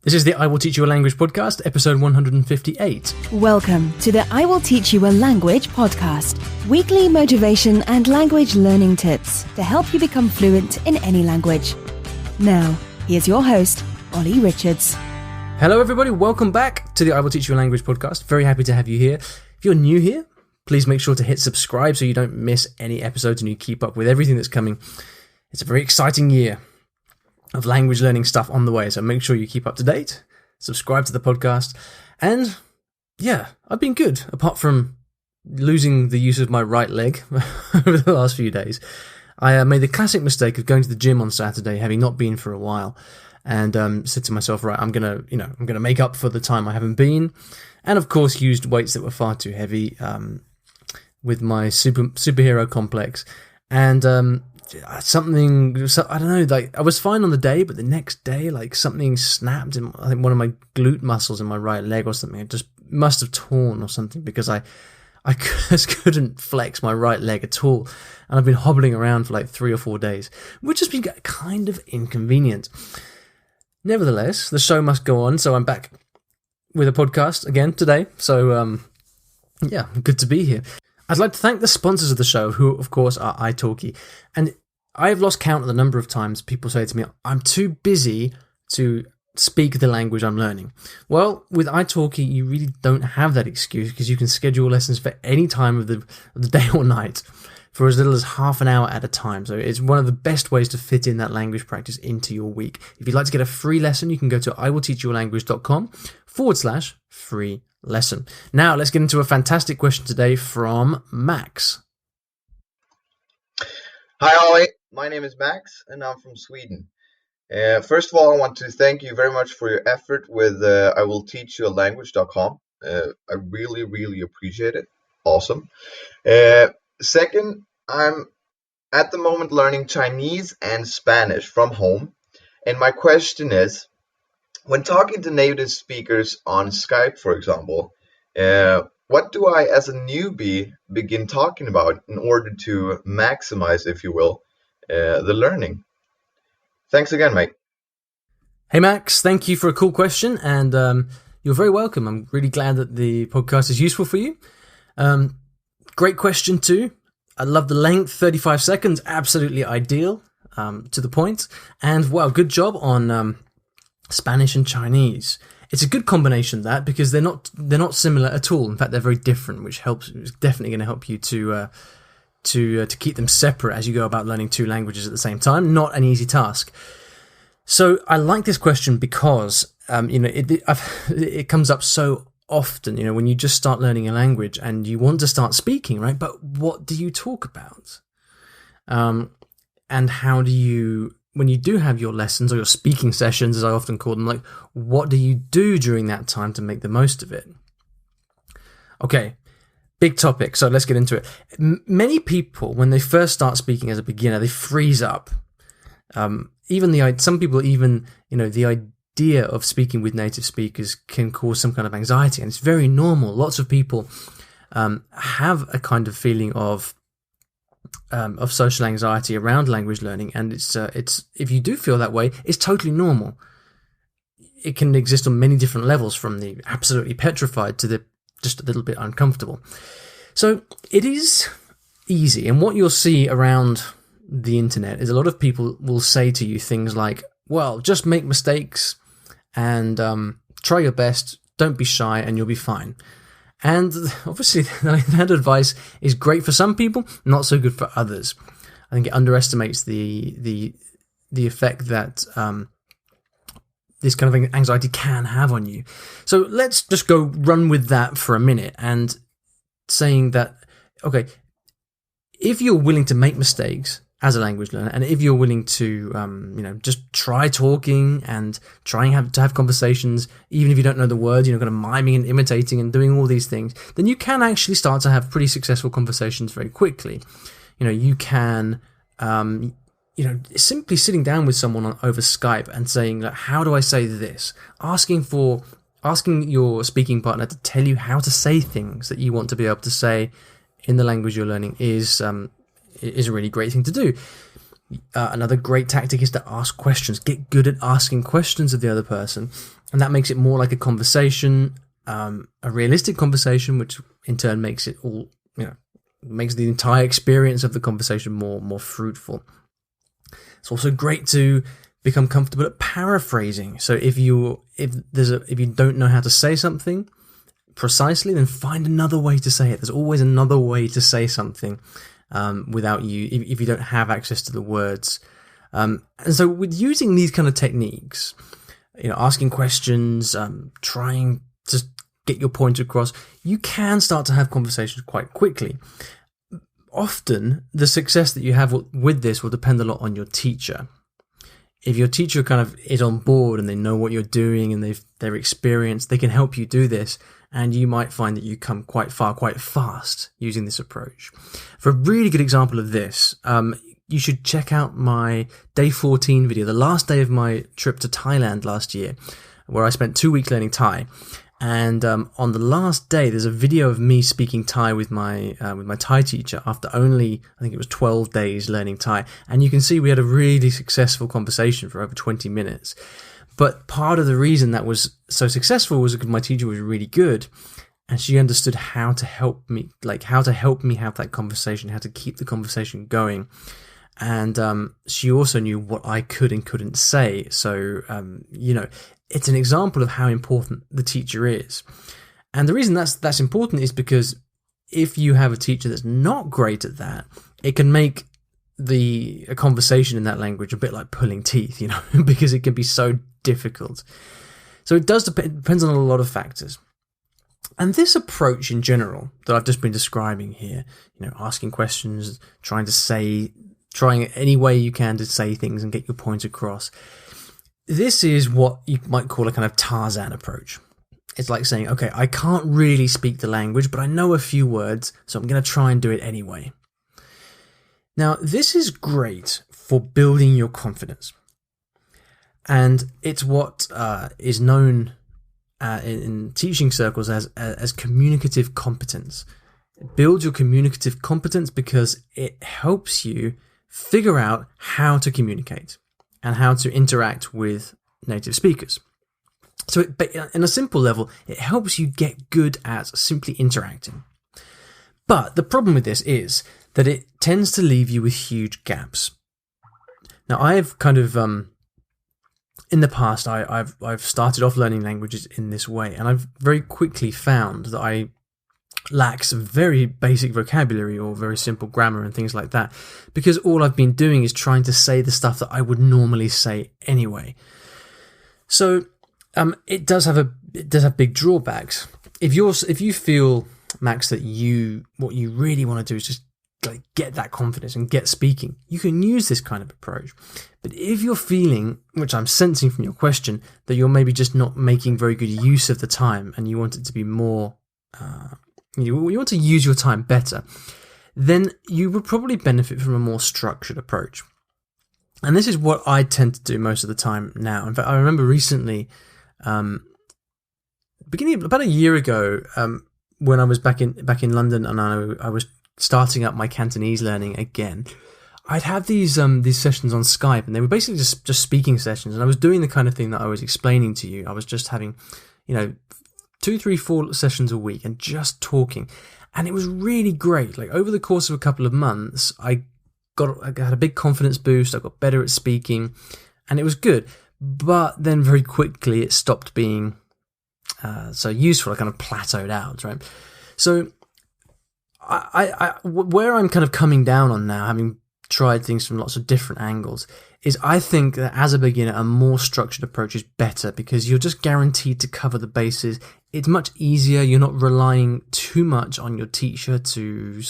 This is the I Will Teach You a Language podcast, episode 158. Welcome to the I Will Teach You a Language podcast. Weekly motivation and language learning tips to help you become fluent in any language. Now, here's your host, Olly Richards. Hello everybody, welcome back to the I Will Teach You a Language podcast. Very happy to have you here. If you're new here, please make sure to hit subscribe so you don't miss any episodes and you keep up with everything that's coming. It's a very exciting year of language learning stuff on the way, so make sure you keep up to date, subscribe to the podcast, and yeah, I've been good, apart from losing the use of my right leg over the last few days. I made the classic mistake of going to the gym on Saturday, having not been for a while, and said to myself, right, I'm gonna make up for the time I haven't been, and of course used weights that were far too heavy with my superhero complex, and I don't know, like I was fine on the day, but the next day, like something snapped in, I think one of my glute muscles in my right leg or something. It just must have torn or something because I just couldn't flex my right leg at all. And I've been hobbling around for like 3 or 4 days, which has been kind of inconvenient. Nevertheless, the show must go on. So I'm back with a podcast again today. So, yeah, good to be here. I'd like to thank the sponsors of the show, who, of course, are italki. And I've lost count of the number of times people say to me, I'm too busy to speak the language I'm learning. Well, with italki, you really don't have that excuse because you can schedule lessons for any time of the day or night for as little as half an hour at a time. So it's one of the best ways to fit in that language practice into your week. If you'd like to get a free lesson, you can go to iwillteachyoualanguage.com/free lesson. Now, let's get into a fantastic question today from Max. Hi, Olly. My name is Max, and I'm from Sweden. First of all, I want to thank you very much for your effort with IWTYAL.com. I really, really appreciate it. Awesome. Second, I'm at the moment learning Chinese and Spanish from home. And my question is, when talking to native speakers on Skype, for example, what do I, as a newbie, begin talking about in order to maximize, if you will, the learning? Thanks again, mate. Hey, Max. Thank you for a cool question, and you're very welcome. I'm really glad that the podcast is useful for you. Great question, too. I love the length, 35 seconds, absolutely ideal, to the point. And, wow, good job on Spanish and Chinese. It's a good combination, that, because they're not similar at all. In fact, they're very different, which is definitely going to help you to keep them separate as you go about learning two languages at the same time. Not an easy task. So I like this question because it comes up so often. You know, when you just start learning a language and you want to start speaking, right? But what do you talk about? And how do you, when you do have your lessons or your speaking sessions, as I often call them, like, what do you do during that time to make the most of it? Okay, big topic, so let's get into it. Many people, when they first start speaking as a beginner, they freeze up. Some people, the idea of speaking with native speakers can cause some kind of anxiety, and it's very normal. Lots of people have a kind of feeling of social anxiety around language learning, and it's if you do feel that way, it's totally normal. It can exist on many different levels, from the absolutely petrified to the just a little bit uncomfortable. So it is easy, and what you'll see around the internet is a lot of people will say to you things like, well, just make mistakes and try your best, don't be shy, and you'll be fine. And obviously, that advice is great for some people, not so good for others. I think it underestimates the effect that this kind of anxiety can have on you. So let's just go run with that for a minute, and saying that, okay, if you're willing to make mistakes as a language learner, and if you're willing to, just try talking and trying to have conversations, even if you don't know the words, kind of miming and imitating and doing all these things, then you can actually start to have pretty successful conversations very quickly. You can, simply sitting down with someone over Skype and saying, like, how do I say this? Asking your speaking partner to tell you how to say things that you want to be able to say in the language you're learning is a really great thing to do. Another great tactic is to ask questions. Get good at asking questions of the other person, and that makes it more like a conversation, a realistic conversation, which in turn makes it all, makes the entire experience of the conversation more fruitful. It's also great to become comfortable at paraphrasing. So if you don't know how to say something precisely, then find another way to say it. There's always another way to say something without you, if you don't have access to the words. And so with using these kind of techniques, asking questions, trying to get your point across, you can start to have conversations quite quickly. Often, the success that you have with this will depend a lot on your teacher. If your teacher kind of is on board and they know what you're doing and they're experienced, they can help you do this, and you might find that you come quite far, quite fast using this approach. For a really good example of this, you should check out my day 14 video, the last day of my trip to Thailand last year, where I spent 2 weeks learning Thai. And on the last day, there's a video of me speaking Thai with my Thai teacher after only, I think it was 12 days learning Thai. And you can see we had a really successful conversation for over 20 minutes. But part of the reason that was so successful was because my teacher was really good, and she understood how to help me have that conversation, how to keep the conversation going. And she also knew what I could and couldn't say. So, it's an example of how important the teacher is. And the reason that's important is because if you have a teacher that's not great at that, it can make a conversation in that language a bit like pulling teeth, because it can be so difficult. So it depends on a lot of factors. And this approach in general that I've just been describing here, asking questions, trying any way you can to say things and get your point across. This is what you might call a kind of Tarzan approach. It's like saying, okay, I can't really speak the language, but I know a few words, so I'm going to try and do it anyway. Now, this is great for building your confidence. And it's what is known in teaching circles as communicative competence. It builds your communicative competence because it helps you figure out how to communicate and how to interact with native speakers. So in a simple level, it helps you get good at simply interacting. But the problem with this is that it tends to leave you with huge gaps. Now, I've kind of, in the past, I've started off learning languages in this way, and I've very quickly found that I lack some very basic vocabulary or very simple grammar and things like that, because all I've been doing is trying to say the stuff that I would normally say anyway. So it does have big drawbacks. If you feel, Max, that what you really want to do is just get that confidence and get speaking, you can use this kind of approach. But if you're feeling, which I'm sensing from your question, that you're maybe just not making very good use of the time and you want it to be more you want to use your time better, then you would probably benefit from a more structured approach. And this is what I tend to do most of the time now. In fact, I remember recently, beginning about a year ago, when I was back in London and I was starting up my Cantonese learning again, I'd have these sessions on Skype, and they were basically just speaking sessions. And I was doing the kind of thing that I was explaining to you. I was just having, 2, 3, 4 sessions a week and just talking. And it was really great. Like over the course of a couple of months, I had a big confidence boost. I got better at speaking and it was good. But then very quickly it stopped being so useful. I kind of plateaued out, right? So where I'm kind of coming down on now, having tried things from lots of different angles, is I think that as a beginner, a more structured approach is better because you're just guaranteed to cover the bases. It's much easier. You're not relying too much on your teacher to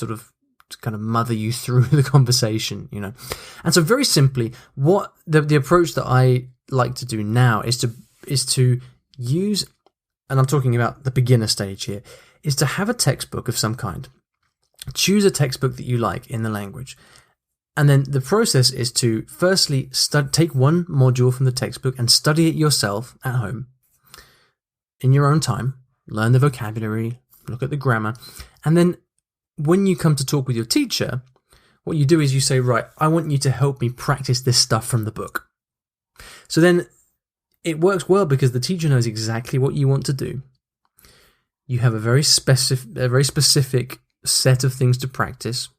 kind of mother you through the conversation, And so very simply, what the approach that I like to do now is to use, and I'm talking about the beginner stage here, is to have a textbook of some kind. Choose a textbook that you like in the language. And then the process is to firstly take one module from the textbook and study it yourself at home in your own time, learn the vocabulary, look at the grammar. And then when you come to talk with your teacher, what you do is you say, right, I want you to help me practice this stuff from the book. So then it works well because the teacher knows exactly what you want to do. You have a very specific set of things to practice.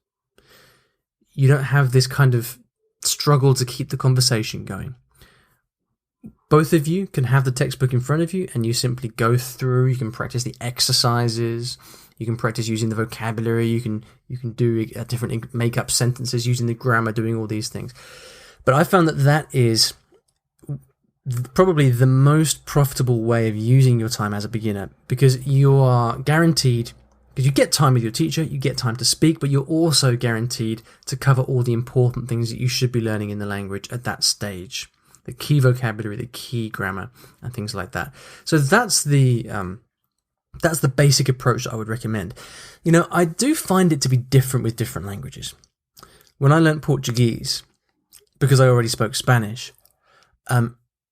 You don't have this kind of struggle to keep the conversation going. Both of you can have the textbook in front of you and you simply go through. You can practice the exercises. You can practice using the vocabulary. You can do different make-up sentences using the grammar, doing all these things. But I found that is probably the most profitable way of using your time as a beginner, because you are guaranteed, because you get time with your teacher, you get time to speak, but you're also guaranteed to cover all the important things that you should be learning in the language at that stage. The key vocabulary, the key grammar, and things like that. So that's the basic approach that I would recommend. I do find it to be different with different languages. When I learned Portuguese, because I already spoke Spanish,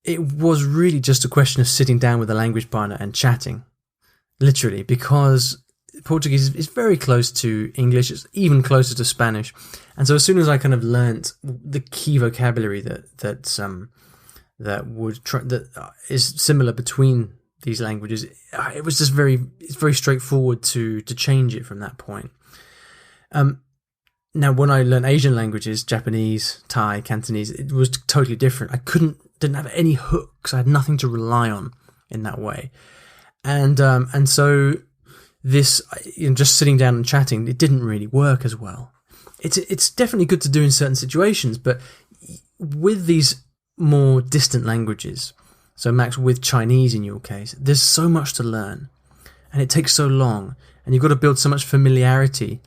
it was really just a question of sitting down with a language partner and chatting, literally, because Portuguese is very close to English. It's even closer to Spanish. And so as soon as I kind of learnt the key vocabulary that is similar between these languages, it was just it's very straightforward to change it from that point. Now, when I learned Asian languages, Japanese, Thai, Cantonese, it was totally different. I didn't have any hooks. I had nothing to rely on in that way. And so this, just sitting down and chatting, it didn't really work as well. It's definitely good to do in certain situations, but with these more distant languages, so Max, with Chinese in your case, there's so much to learn, and it takes so long, and you've got to build so much familiarity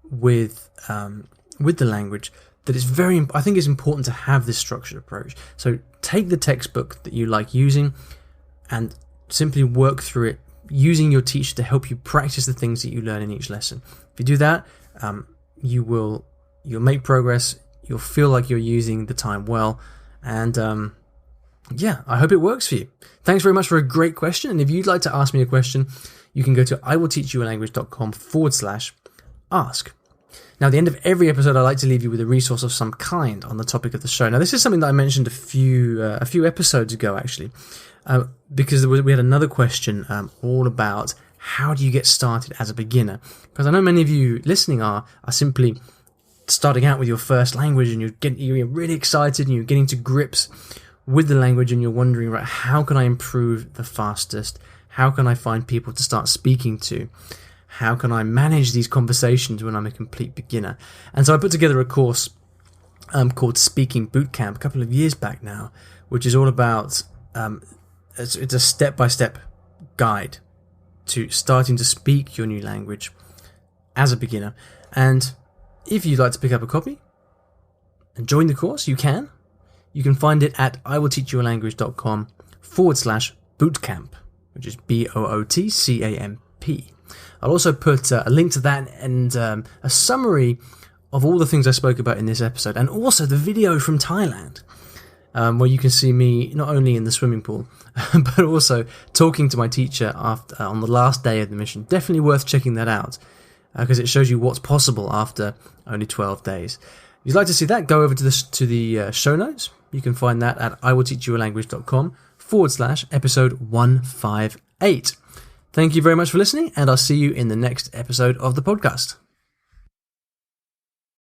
with the language that I think it's important to have this structured approach. So take the textbook that you like using and simply work through it, using your teacher to help you practice the things that you learn in each lesson. If you do that, you'll make progress. You'll feel like you're using the time well, and I hope it works for you. Thanks very much for a great question. And if you'd like to ask me a question, you can go to iwillteachyoualanguage.com/ask. Now, at the end of every episode, I like to leave you with a resource of some kind on the topic of the show. Now, this is something that I mentioned a few episodes ago, actually, because we had another question all about how do you get started as a beginner? Because I know many of you listening are simply starting out with your first language, and you're really excited and you're getting to grips with the language, and you're wondering, right, how can I improve the fastest? How can I find people to start speaking to? How can I manage these conversations when I'm a complete beginner? And so I put together a course called Speaking Bootcamp a couple of years back now, which is all about, it's a step-by-step guide to starting to speak your new language as a beginner. And if you'd like to pick up a copy and join the course, you can. You can find it at iwillteachyoualanguage.com/bootcamp, which is BOOTCAMP. I'll also put a link to that and a summary of all the things I spoke about in this episode, and also the video from Thailand, where you can see me not only in the swimming pool, but also talking to my teacher on the last day of the mission. Definitely worth checking that out, because it shows you what's possible after only 12 days. If you'd like to see that, go over to the show notes. You can find that at iwillteachyoualanguage.com/episode 158. Thank you very much for listening, and I'll see you in the next episode of the podcast.